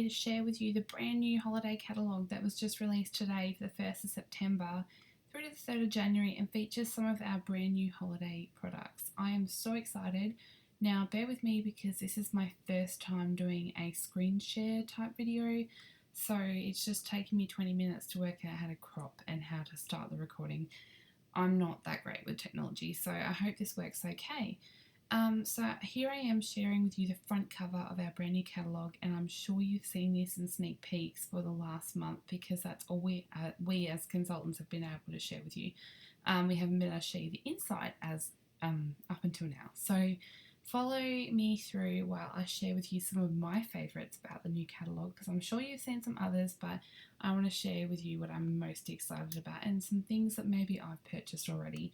today to share with you the brand new holiday catalogue that was just released today for the 1st of September through to the 3rd of January and features some of our brand new holiday products. I am so excited. Now bear with me because this is my first time doing a screen share type video, so it's just taken me 20 minutes to work out how to crop and how to start the recording. I'm not that great with technology, so I hope this works okay. So here I am sharing with you the front cover of our brand new catalogue, and I'm sure you've seen this in sneak peeks for the last month because that's all we as consultants have been able to share with you. We haven't been able to share you the inside as up until now. So follow me through while I share with you some of my favourites about the new catalogue, because I'm sure you've seen some others, but I want to share with you what I'm most excited about and some things that maybe I've purchased already,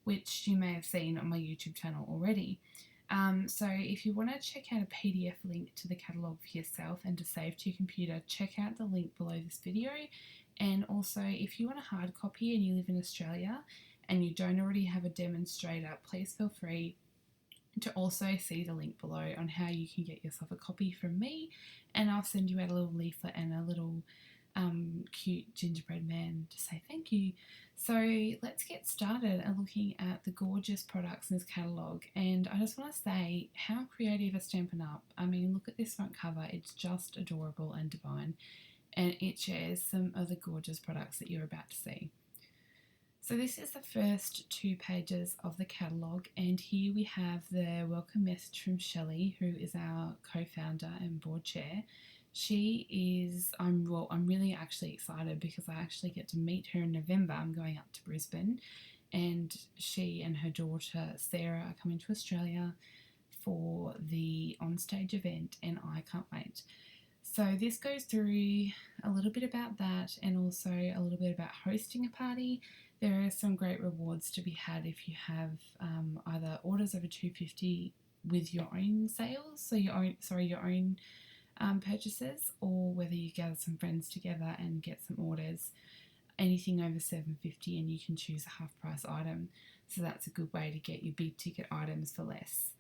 which you may have seen on my YouTube channel already. So if you want to check out a PDF link to the catalogue for yourself and to save to your computer, check out the link below this video. And also, if you want a hard copy and you live in Australia and you don't already have a demonstrator, please feel free to also see the link below on how you can get yourself a copy from me, and I'll send you out a little leaflet and a little cute gingerbread man to say thank you. So let's get started at looking at the gorgeous products in this catalogue, and I just want to say how creative is Stampin' Up. I mean, look at this front cover, it's just adorable and divine, and it shares some of the gorgeous products that you're about to see. So this is the first 2 pages of the catalogue, and here we have the welcome message from Shelley, who is our co-founder and board chair. She is, I'm really actually excited because I actually get to meet her in November. I'm going up to Brisbane, and she and her daughter Sarah are coming to Australia for the onstage event, and I can't wait. So this goes through a little bit about that and also a little bit about hosting a party. There are some great rewards to be had if you have either orders over $250 with your own sales, so your own purchases, or whether you gather some friends together and get some orders, anything over $750, and you can choose a half price item. So that's a good way to get your big ticket items for less.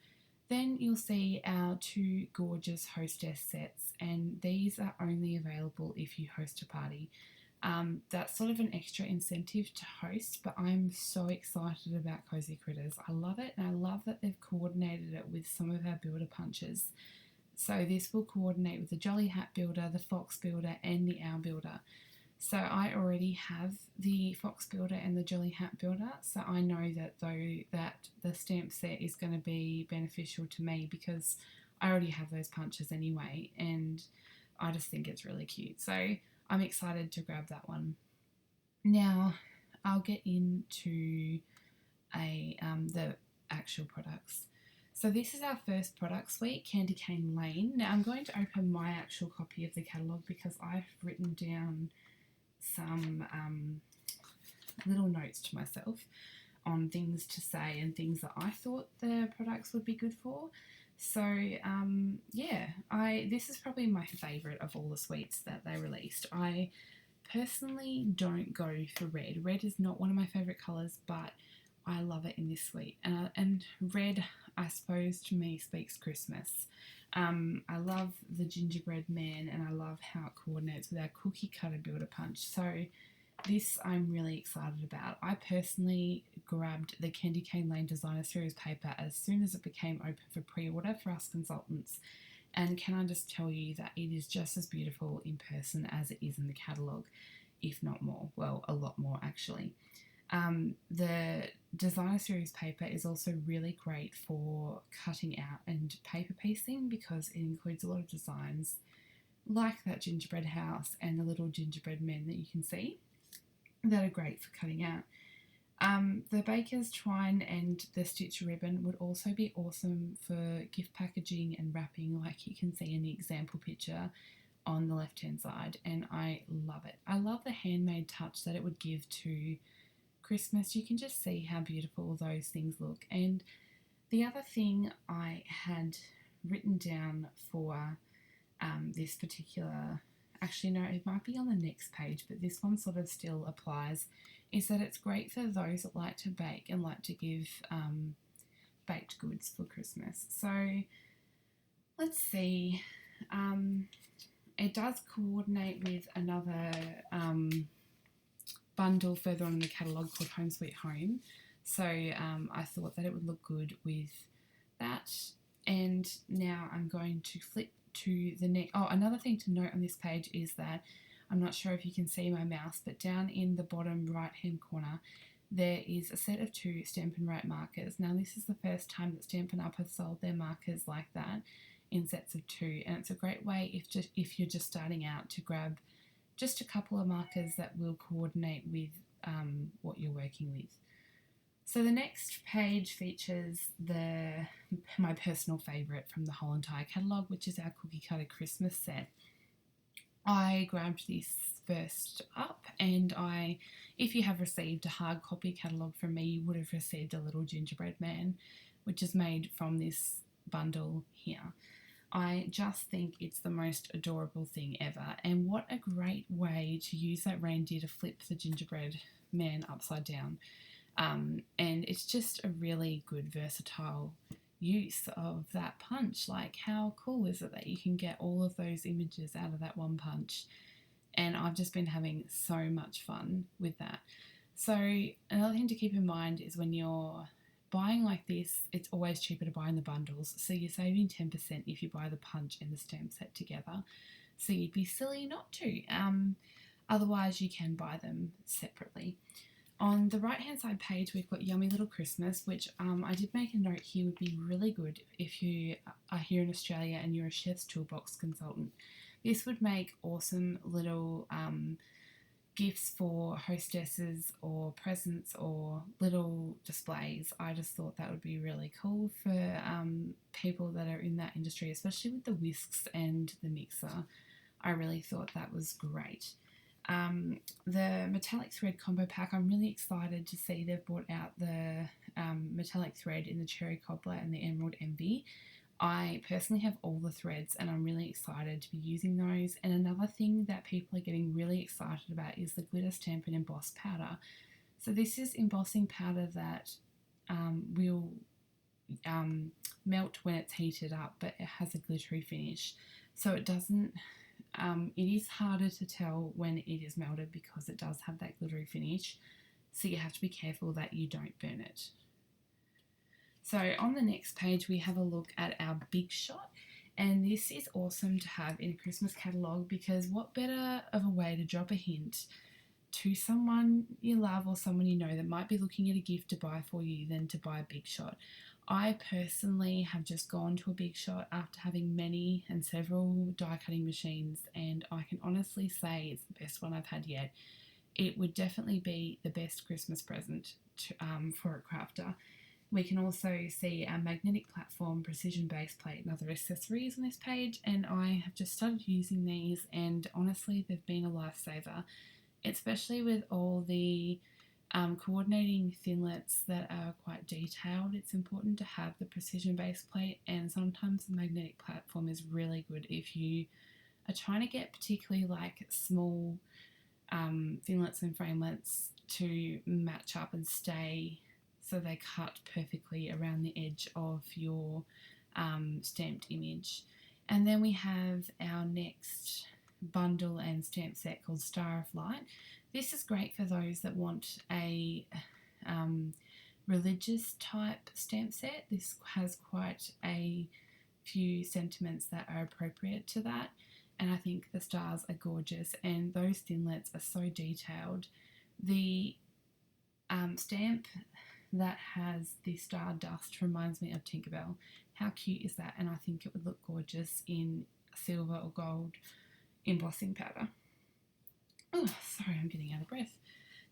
Then you'll see our 2 gorgeous hostess sets, and these are only available if you host a party. That's sort of an extra incentive to host, but I'm so excited about Cozy Critters. I love it, and I love that they've coordinated it with some of our builder punches. So this will coordinate with the Jolly Hat Builder, the Fox Builder, and the Owl Builder. So I already have the Fox Builder and the Jolly Hat Builder, so I know that the stamp set is going to be beneficial to me because I already have those punches anyway, and I just think it's really cute. So I'm excited to grab that one. Now I'll get into the actual products. So this is our first product suite, Candy Cane Lane. Now I'm going to open my actual copy of the catalogue because I've written down some little notes to myself on things to say and things that I thought the products would be good for. So yeah, this is probably my favourite of all the suites that they released. I personally don't go for red. Red is not one of my favourite colours, but I love it in this suite. And red, I suppose, to me speaks Christmas. I love the gingerbread man, and I love how it coordinates with our cookie cutter builder punch. So this I'm really excited about. I personally grabbed the Candy Cane Lane Designer Series paper as soon as it became open for pre-order for us consultants. And can I just tell you that it is just as beautiful in person as it is in the catalogue, if not more. Well, a lot more actually. The Designer Series paper is also really great for cutting out and paper piecing because it includes a lot of designs like that gingerbread house and the little gingerbread men that you can see that are great for cutting out. The baker's twine and the stitch ribbon would also be awesome for gift packaging and wrapping, like you can see in the example picture on the left hand side, and I love it. I love the handmade touch that it would give to Christmas. You can just see how beautiful those things look. And the other thing I had written down for this particular, actually no, it might be on the next page, but this one sort of still applies, is that it's great for those that like to bake and like to give baked goods for Christmas. So let's see. It does coordinate with another bundle further on in the catalogue called Home Sweet Home. So I thought that it would look good with that. And now I'm going to flip to the next. Oh, another thing to note on this page is that I'm not sure if you can see my mouse, but down in the bottom right hand corner there is a set of 2 Stampin' Write markers. Now this is the first time that Stampin' Up have sold their markers like that in sets of 2, and it's a great way if you're just starting out to grab just a couple of markers that will coordinate with what you're working with. So the next page features my personal favourite from the whole entire catalogue, which is our Cookie Cutter Christmas set. I grabbed this first up, and if you have received a hard copy catalogue from me, you would have received a little gingerbread man, which is made from this bundle here. I just think it's the most adorable thing ever, and what a great way to use that reindeer to flip the gingerbread man upside down. And it's just a really good versatile use of that punch. Like, how cool is it that you can get all of those images out of that one punch? And I've just been having so much fun with that. So another thing to keep in mind is when you're buying like this, it's always cheaper to buy in the bundles. So you're saving 10% if you buy the punch and the stamp set together. So you'd be silly not to. Otherwise you can buy them separately. On the right hand side page we've got Yummy Little Christmas, which I did make a note here would be really good if you are here in Australia and you're a Chef's Toolbox consultant. This would make awesome little gifts for hostesses or presents or little displays. I just thought that would be really cool for people that are in that industry, especially with the whisks and the mixer. I really thought that was great. The metallic thread combo pack, I'm really excited to see they've brought out the metallic thread in the Cherry Cobbler and the Emerald Envy. I personally have all the threads and I'm really excited to be using those. And another thing that people are getting really excited about is the Glitter Stampin' Emboss powder. So this is embossing powder that will melt when it's heated up, but it has a glittery finish. So it doesn't, it is harder to tell when it is melted because it does have that glittery finish. So you have to be careful that you don't burn it. So on the next page we have a look at our Big Shot, and this is awesome to have in a Christmas catalogue because what better of a way to drop a hint to someone you love or someone you know that might be looking at a gift to buy for you than to buy a Big Shot. I personally have just gone to a Big Shot after having many and several die cutting machines, and I can honestly say it's the best one I've had yet. It would definitely be the best Christmas present for a crafter. We can also see our magnetic platform, precision base plate and other accessories on this page, and I have just started using these and honestly they've been a lifesaver, especially with all the coordinating thinlets that are quite detailed. It's important to have the precision base plate, and sometimes the magnetic platform is really good if you are trying to get particularly like small thinlets and framelets to match up and stay so they cut perfectly around the edge of your stamped image. And then we have our next bundle and stamp set called Star of Light. This is great for those that want a religious type stamp set. This has quite a few sentiments that are appropriate to that, and I think the stars are gorgeous and those thinlets are so detailed. The stamp that has the star dust reminds me of Tinkerbell. How cute is that? And I think it would look gorgeous in silver or gold embossing powder. Oh, sorry, I'm getting out of breath.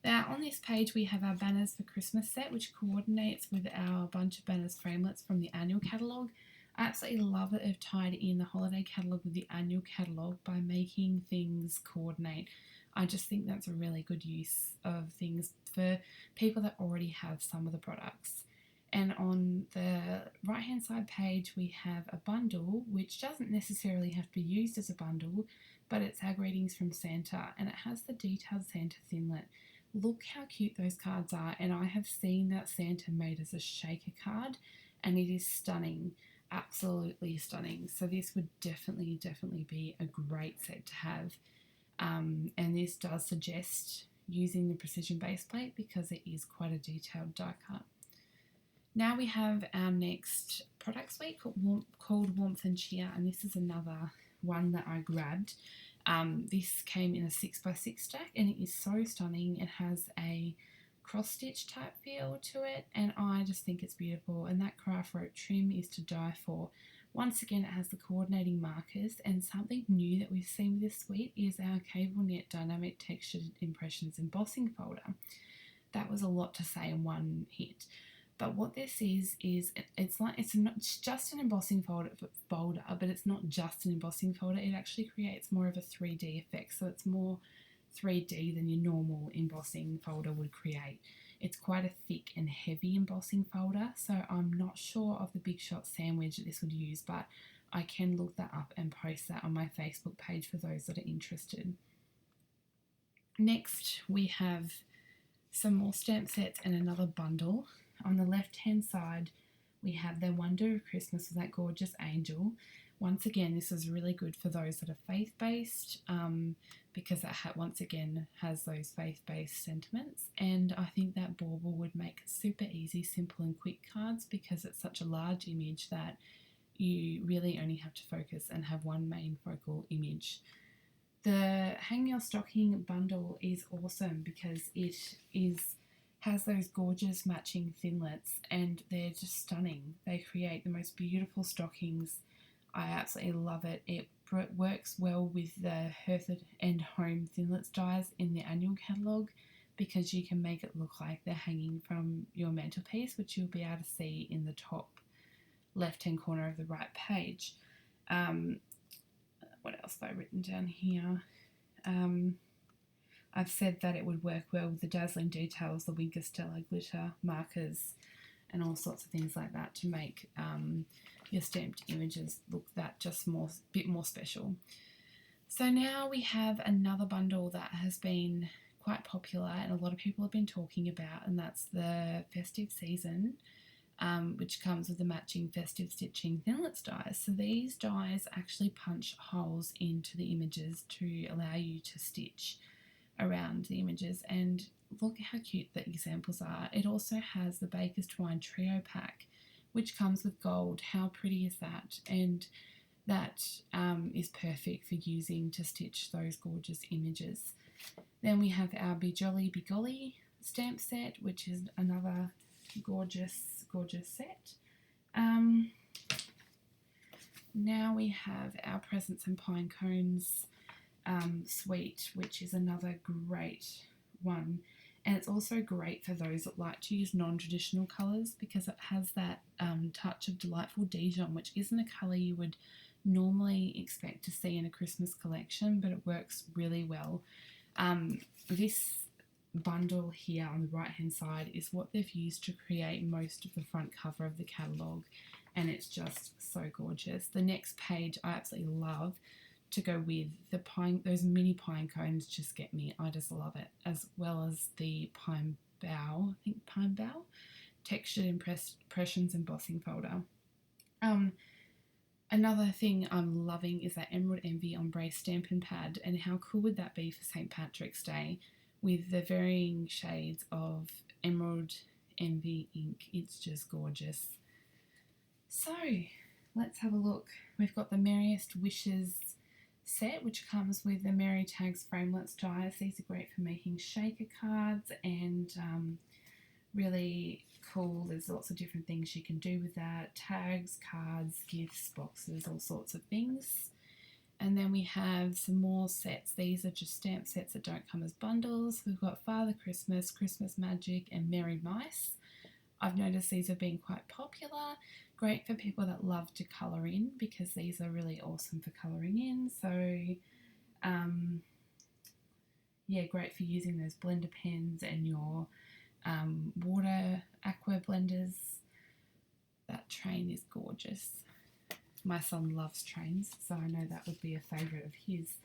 Now on this page we have our banners for Christmas set, which coordinates with our bunch of banners framelets from the annual catalogue. I absolutely love that they've tied in the holiday catalogue with the annual catalogue by making things coordinate. I just think that's a really good use of things for people that already have some of the products. And on the right hand side page we have a bundle which doesn't necessarily have to be used as a bundle, but it's our greetings from Santa, and it has the detailed Santa thinlet. Look how cute those cards are, and I have seen that Santa made as a shaker card and it is stunning. absolutely stunning. So this would definitely be a great set to have. And this does suggest using the precision base plate because it is quite a detailed die cut. Now we have our next product suite called Warmth and Cheer, and this is another one that I grabbed. This came in a 6x6 stack and it is so stunning. It has a cross stitch type feel to it and I just think it's beautiful, and that craft rope trim is to die for. Once again, it has the coordinating markers, and something new that we've seen with this suite is our Cable Knit Dynamic Textured Impressions embossing folder. That was a lot to say in one hit. But what this is it's not just an embossing folder, but it's not just an embossing folder. It actually creates more of a 3D effect, so it's more 3D than your normal embossing folder would create. It's quite a thick and heavy embossing folder, so I'm not sure of the Big Shot sandwich that this would use, but I can look that up and post that on my Facebook page for those that are interested. Next, we have some more stamp sets and another bundle. On the left hand side, we have the Wonder of Christmas with that gorgeous angel. Once again, this is really good for those that are faith-based because it once again has those faith-based sentiments, and I think that bauble would make super easy, simple and quick cards because it's such a large image that you really only have to focus and have one main focal image. The Hang Your Stocking bundle is awesome because it has those gorgeous matching thinlits and they're just stunning. They create the most beautiful stockings. I absolutely love it. It works well with the Hertford and Home thinlits dies in the annual catalogue because you can make it look like they're hanging from your mantelpiece, which you'll be able to see in the top left hand corner of the right page. What else have I written down here? I've said that it would work well with the dazzling details, the Winker Stella glitter markers and all sorts of things like that to make your stamped images look that just bit more special. So now we have another bundle that has been quite popular and a lot of people have been talking about, and that's the Festive Season, which comes with the matching Festive Stitching Thinlits dies. So these dies actually punch holes into the images to allow you to stitch around the images, and look how cute the examples are. It also has the Baker's Twine Trio Pack, which comes with gold. How pretty is that? And that is perfect for using to stitch those gorgeous images. Then we have our Be Jolly Be Golly stamp set, which is another gorgeous set. Now we have our Presents and Pine Cones suite, which is another great one, and it's also great for those that like to use non-traditional colours because it has that touch of Delightful Dijon, which isn't a colour you would normally expect to see in a Christmas collection, but it works really well. This bundle here on the right hand side is what they've used to create most of the front cover of the catalogue, and it's just so gorgeous. The next page I absolutely love to go with the pine, those mini pine cones just get me. I just love it, as well as the pine bough, textured impressions embossing folder. Another thing I'm loving is that Emerald Envy ombre Stampin' pad, and how cool would that be for St. Patrick's Day with the varying shades of Emerald Envy ink. It's just gorgeous. So let's have a look. We've got the Merriest Wishes set, which comes with the Merry Tags framelits dies. These are great for making shaker cards and really cool. There's lots of different things you can do with that. Tags, cards, gifts, boxes, all sorts of things. And then we have some more sets. These are just stamp sets that don't come as bundles. We've got Father Christmas, Christmas Magic and Merry Mice. I've noticed these have been quite popular. Great for people that love to colour in because these are really awesome for colouring in. So yeah, great for using those blender pens and your water aqua blenders. That train is gorgeous. My son loves trains, so I know that would be a favourite of his.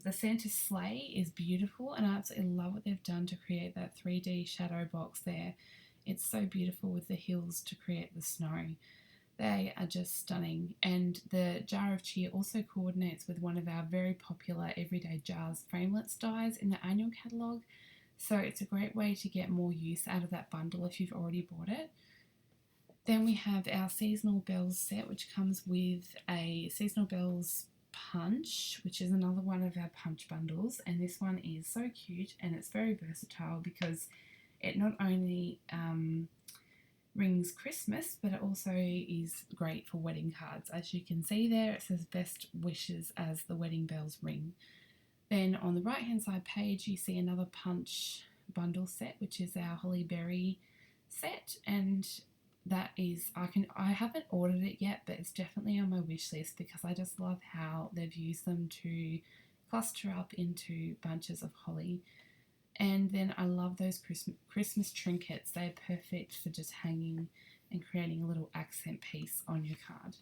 The Santa sleigh is beautiful, and I absolutely love what they've done to create that 3D shadow box there. It's so beautiful with the hills to create the snow. They are just stunning, and the jar of cheer also coordinates with one of our very popular everyday jars framelits dies in the annual catalogue, so it's a great way to get more use out of that bundle if you've already bought it. Then we have our seasonal bells set, which comes with a seasonal bells punch, which is another one of our punch bundles, and this one is so cute and it's very versatile because it not only rings Christmas, but it also is great for wedding cards. As you can see there, it says best wishes as the wedding bells ring. Then on the right hand side page you see another punch bundle set, which is our holly berry set, and that is, I haven't ordered it yet, but it's definitely on my wish list because I just love how they've used them to cluster up into bunches of holly. And then I love those Christmas trinkets. They're perfect for just hanging and creating a little accent piece on your card.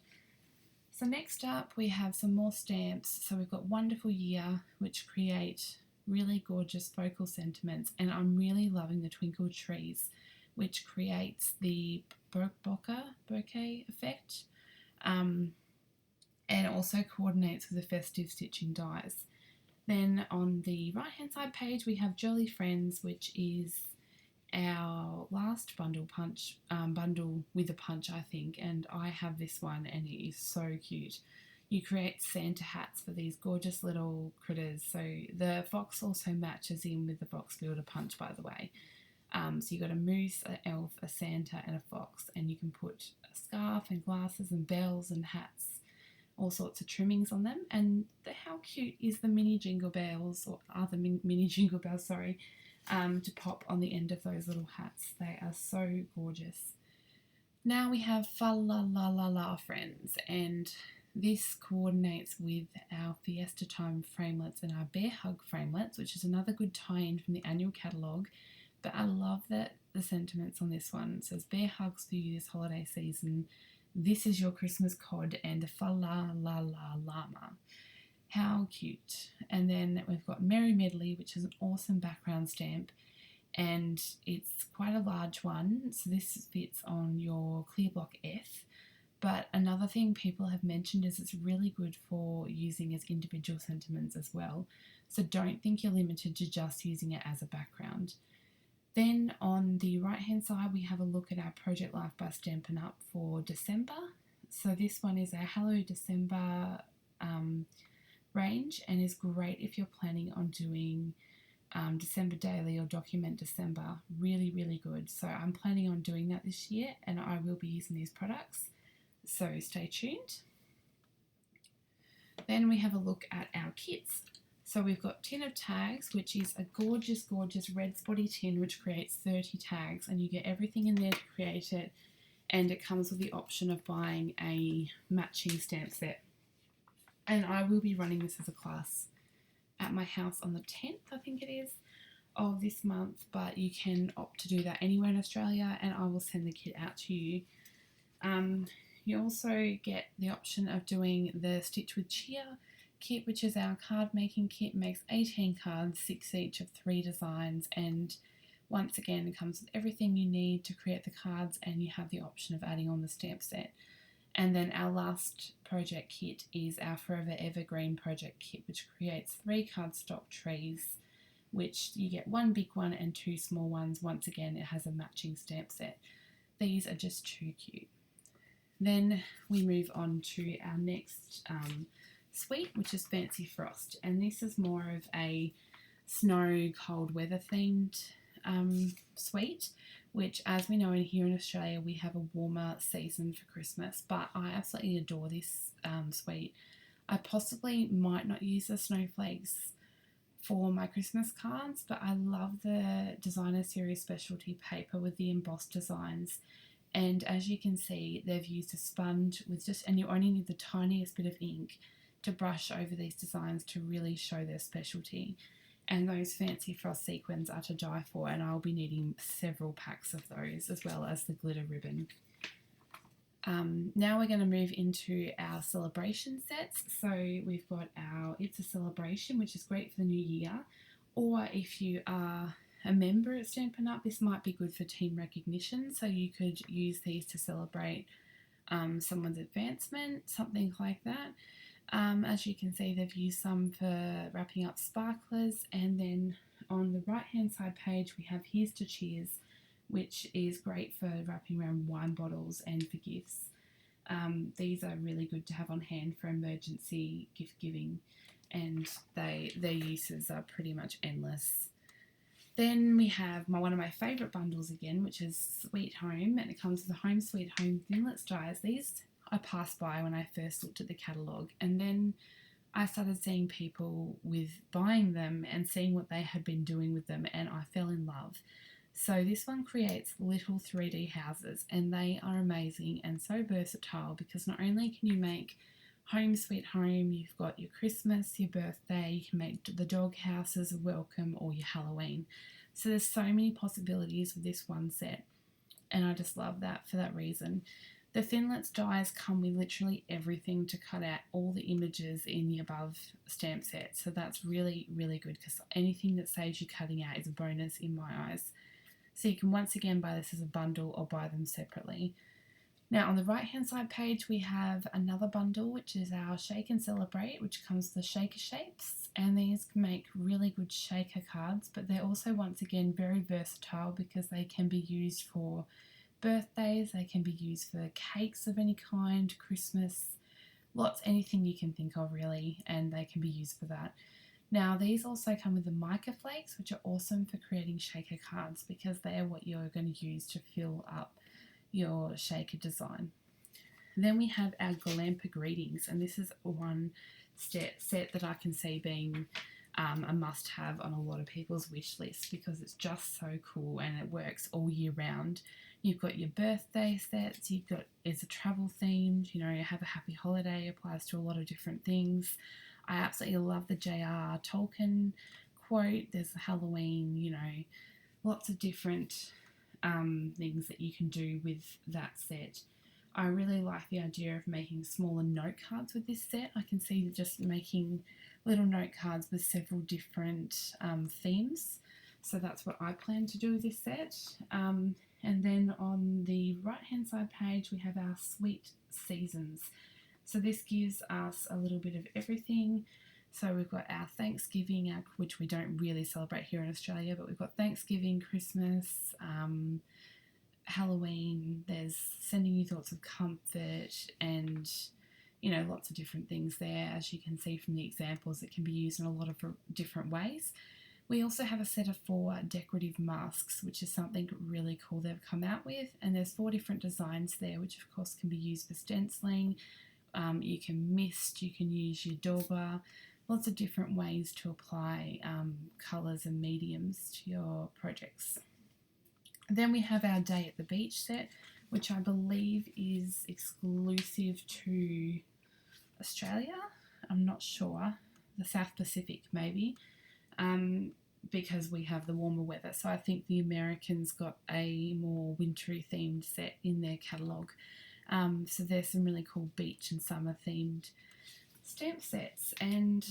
So next up we have some more stamps. So we've got Wonderful Year, which create really gorgeous focal sentiments, and I'm really loving the Twinkle Trees, which creates the bokeh effect, and also coordinates with the festive stitching dies. Then on the right hand side page we have Jolly Friends, which is our last bundle with a punch, I think, and I have this one and it is so cute. You create Santa hats for these gorgeous little critters. So the fox also matches in with the Fox Builder punch, by the way. So you've got a moose, an elf, a Santa and a fox, and you can put a scarf and glasses and bells and hats, all sorts of trimmings on them. And how cute is the mini jingle bells, or other mini jingle bells, sorry, to pop on the end of those little hats. They are so gorgeous. Now we have Fa La La La La Friends, and this coordinates with our Fiesta Time framelits and our Bear Hug framelits, which is another good tie-in from the annual catalogue. But I love that the sentiments on this one. It says, Bear hugs for you this holiday season. This is your Christmas cod, and Fa La La La Llama. How cute. And then we've got Merry Medley, which is an awesome background stamp, and it's quite a large one, so this fits on your clear block F. But another thing people have mentioned is it's really good for using as individual sentiments as well, so don't think you're limited to just using it as a background. Then on the right hand side we have a look at our Project Life by Stampin' Up for December. So this one is our Hello December range, and is great if you're planning on doing December Daily or Document December. Really, really good. So I'm planning on doing that this year, and I will be using these products, so stay tuned. Then we have a look at our kits. So we've got Tin of Tags, which is a gorgeous, gorgeous red spotty tin which creates 30 tags, and you get everything in there to create it, and it comes with the option of buying a matching stamp set. And I will be running this as a class at my house on the 10th, I think it is, of this month, but you can opt to do that anywhere in Australia, and I will send the kit out to you. You also get the option of doing the Stitch with Cheer kit, which is our card making kit. Makes 18 cards, 6 each of 3 designs, and once again it comes with everything you need to create the cards, and you have the option of adding on the stamp set. And then our last project kit is our Forever Evergreen project kit, which creates 3 cardstock trees, which you get 1 big one and 2 small ones. Once again it has a matching stamp set. These are just too cute. Then we move on to our next suite, which is Fancy Frost, and this is more of a snow cold weather themed suite, which, as we know, here in Australia we have a warmer season for Christmas, but I absolutely adore this suite. I possibly might not use the snowflakes for my Christmas cards, but I love the designer series specialty paper with the embossed designs. And as you can see, they've used a sponge with and you only need the tiniest bit of ink to brush over these designs to really show their specialty. And those Fancy Frost sequins are to die for, and I'll be needing several packs of those, as well as the glitter ribbon. Now we're going to move into our celebration sets. So we've got our It's a Celebration, which is great for the new year, or if you are a member at Stampin' Up, this might be good for team recognition, so you could use these to celebrate someone's advancement, something like that. As you can see, they've used some for wrapping up sparklers, and then on the right hand side page we have Here's to Cheers, which is great for wrapping around wine bottles and for gifts. These are really good to have on hand for emergency gift giving, and their uses are pretty much endless. Then we have one of my favourite bundles again, which is Sweet Home, and it comes with the Home Sweet Home Thinlits dies. These I passed by when I first looked at the catalogue, and then I started seeing people with buying them and seeing what they had been doing with them, and I fell in love. So this one creates little 3D houses, and they are amazing and so versatile, because not only can you make Home Sweet Home, you've got your Christmas, your birthday, you can make the dog houses, a welcome, or your Halloween. So there's so many possibilities with this one set, and I just love that for that reason. The Thinlits dies come with literally everything to cut out all the images in the above stamp set, so that's really, really good, because anything that saves you cutting out is a bonus in my eyes. So you can once again buy this as a bundle or buy them separately. Now on the right hand side page we have another bundle, which is our Shake and Celebrate, which comes with the shaker shapes, and these can make really good shaker cards, but they're also once again very versatile, because they can be used for birthdays, they can be used for cakes of any kind, Christmas, anything you can think of really, and they can be used for that. Now these also come with the mica flakes, which are awesome for creating shaker cards, because they are what you're going to use to fill up your shaker design. Then we have our Galampa Greetings, and this is one set that I can see being a must-have on a lot of people's wish list, because it's just so cool and it works all year round. You've got your birthday sets, it's a travel themed, you have a happy holiday, applies to a lot of different things. I absolutely love the J.R. Tolkien quote. There's Halloween, lots of different things that you can do with that set. I really like the idea of making smaller note cards with this set. I can see just making little note cards with several different themes. So that's what I plan to do with this set. And then on the right hand side page we have our Sweet Seasons. So this gives us a little bit of everything. So we've got our Thanksgiving, which we don't really celebrate here in Australia, but we've got Thanksgiving, Christmas, Halloween. There's sending you thoughts of comfort, and lots of different things there. As you can see from the examples, it can be used in a lot of different ways. We also have a set of 4 decorative masks, which is something really cool they've come out with, and there's 4 different designs there, which of course can be used for stenciling. You can mist, you can use your dauber, lots of different ways to apply colours and mediums to your projects. Then we have our Day at the Beach set, which I believe is exclusive to Australia. I'm not sure. The South Pacific maybe, because we have the warmer weather. So I think the Americans got a more wintry themed set in their catalogue. So there's some really cool beach and summer themed stamp sets. And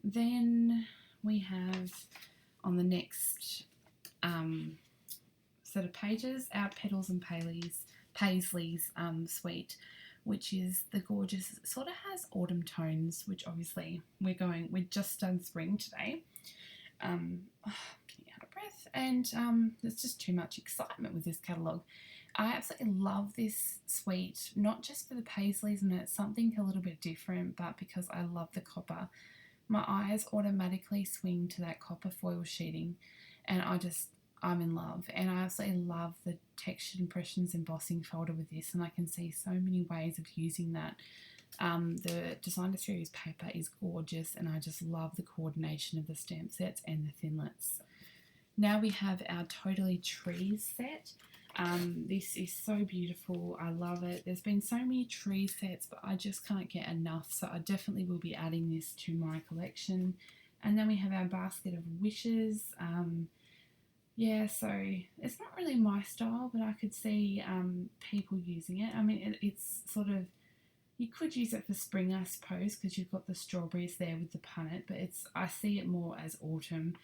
then we have on the next set of pages our Petals and Paisleys Suite, which is the gorgeous, it sort of has autumn tones, which obviously we're just done spring today. Getting out of breath, and there's just too much excitement with this catalogue. I absolutely love this suite, not just for the Paisleys, and it's something a little bit different, but because I love the copper. My eyes automatically swing to that copper foil sheeting, and I'm in love. And I absolutely love the Textured Impressions embossing folder with this, and I can see so many ways of using that. The Designer Series paper is gorgeous, and I just love the coordination of the stamp sets and the Thinlits. Now we have our Totally Trees set. This is so beautiful. I love it. There's been so many tree sets, but I just can't get enough, so I definitely will be adding this to my collection. And then we have our Basket of Wishes. Yeah, so it's not really my style, but I could see people using it. I mean, it's sort of, you could use it for spring, I suppose, because you've got the strawberries there with the punnet, but I see it more as autumn,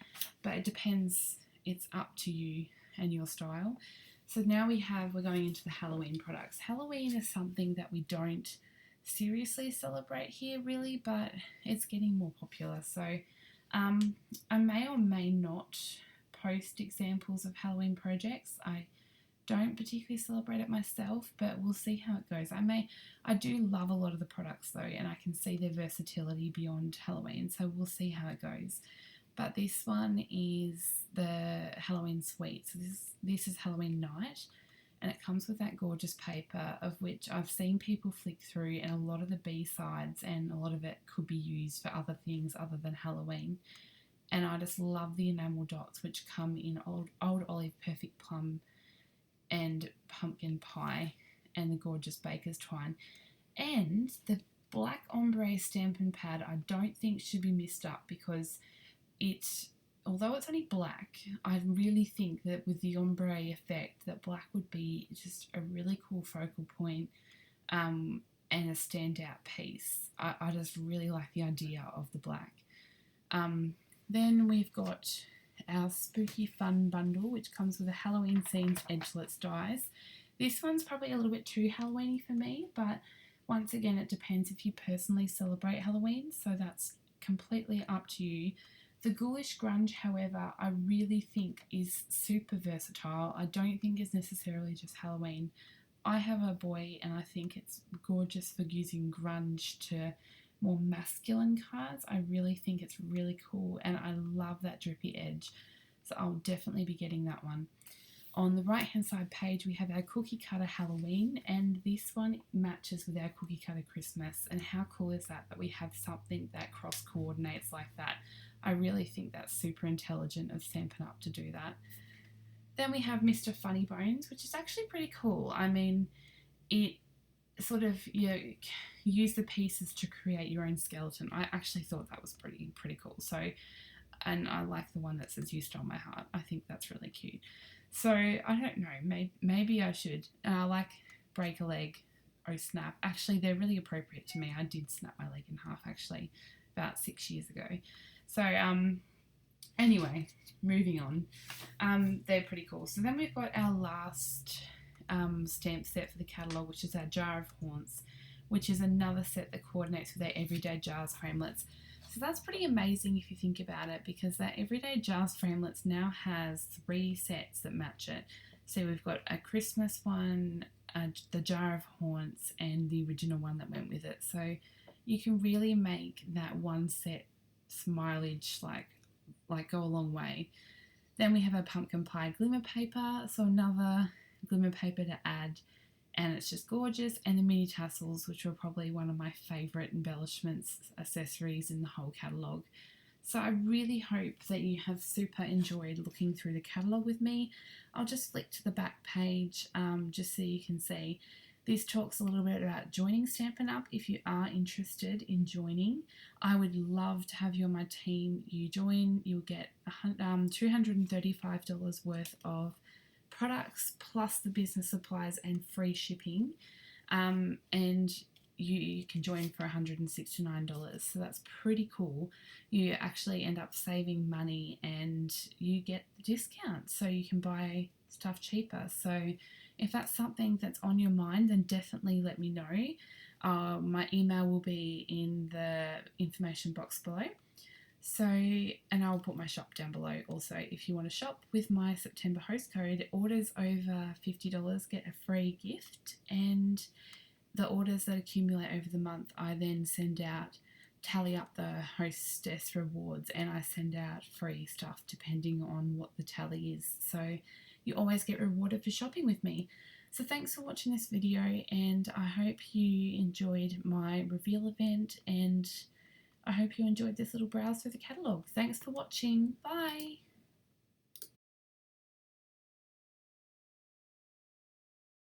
but it depends. It's up to you and your style. So now we're going into the Halloween products. Halloween is something that we don't seriously celebrate here really, but it's getting more popular. So I may or may not post examples of Halloween projects. I don't particularly celebrate it myself, but we'll see how it goes. I do love a lot of the products though, and I can see their versatility beyond Halloween, so we'll see how it goes. But this one is the Halloween suite. So this is Halloween night, and it comes with that gorgeous paper, of which I've seen people flick through, and a lot of the B-sides and a lot of it could be used for other things other than Halloween. And I just love the enamel dots, which come in old olive, perfect plum, and pumpkin pie, and the gorgeous baker's twine. And the black ombre Stampin' pad I don't think should be missed up, because although it's only black, I really think that with the ombre effect, that black would be just a really cool focal point, and a standout piece. I just really like the idea of the black. Then we've got our Spooky Fun bundle, which comes with a Halloween themed edgelets dies. This one's probably a little bit too Halloweeny for me, but once again, it depends if you personally celebrate Halloween, so that's completely up to you. The Ghoulish Grunge, however, I really think is super versatile. I don't think it's necessarily just Halloween. I have a boy, and I think it's gorgeous for using grunge to more masculine cards. I really think it's really cool, and I love that drippy edge, so I'll definitely be getting that one. On the right hand side page, we have our cookie cutter Halloween, and this one matches with our cookie cutter Christmas. And how cool is that we have something that cross coordinates like that? I really think that's super intelligent of Stampin' Up to do that. Then we have Mr. Funny Bones, which is actually pretty cool. I mean, it sort of, use the pieces to create your own skeleton. I actually thought that was pretty cool. So, and I like the one that says "You Stole My Heart." I think that's really cute. So I don't know, maybe I should. I like Break a Leg, Oh Snap. Actually, they're really appropriate to me. I did snap my leg in half actually about 6 years ago. So anyway, moving on. They're pretty cool. So then we've got our last stamp set for the catalogue, which is our Jar of Haunts, which is another set that coordinates with our Everyday Jars framelits. So that's pretty amazing if you think about it, because that Everyday Jars framelits now has 3 sets that match it. So we've got a Christmas one, the Jar of Haunts, and the original one that went with it. So you can really make that one set mileage like go a long way. Then we have a pumpkin pie glimmer paper, so another glimmer paper to add, and it's just gorgeous. And the mini tassels, which were probably one of my favourite embellishments, accessories in the whole catalogue. So I really hope that you have super enjoyed looking through the catalogue with me. I'll just flick to the back page just so you can see. This talks a little bit about joining Stampin' Up. If you are interested in joining, I would love to have you on my team. You join, you'll get $235 worth of products plus the business supplies and free shipping, and you can join for $169, so that's pretty cool. You actually end up saving money and you get the discount, so you can buy stuff cheaper. So if that's something that's on your mind, then definitely let me know. My email will be in the information box below. So, and I'll put my shop down below also. If you want to shop with my September host code, orders over $50 get a free gift, and the orders that accumulate over the month, I then tally up the hostess rewards, and I send out free stuff depending on what the tally is. So you always get rewarded for shopping with me. So thanks for watching this video, and I hope you enjoyed my reveal event, and I hope you enjoyed this little browse through the catalogue. Thanks for watching. Bye.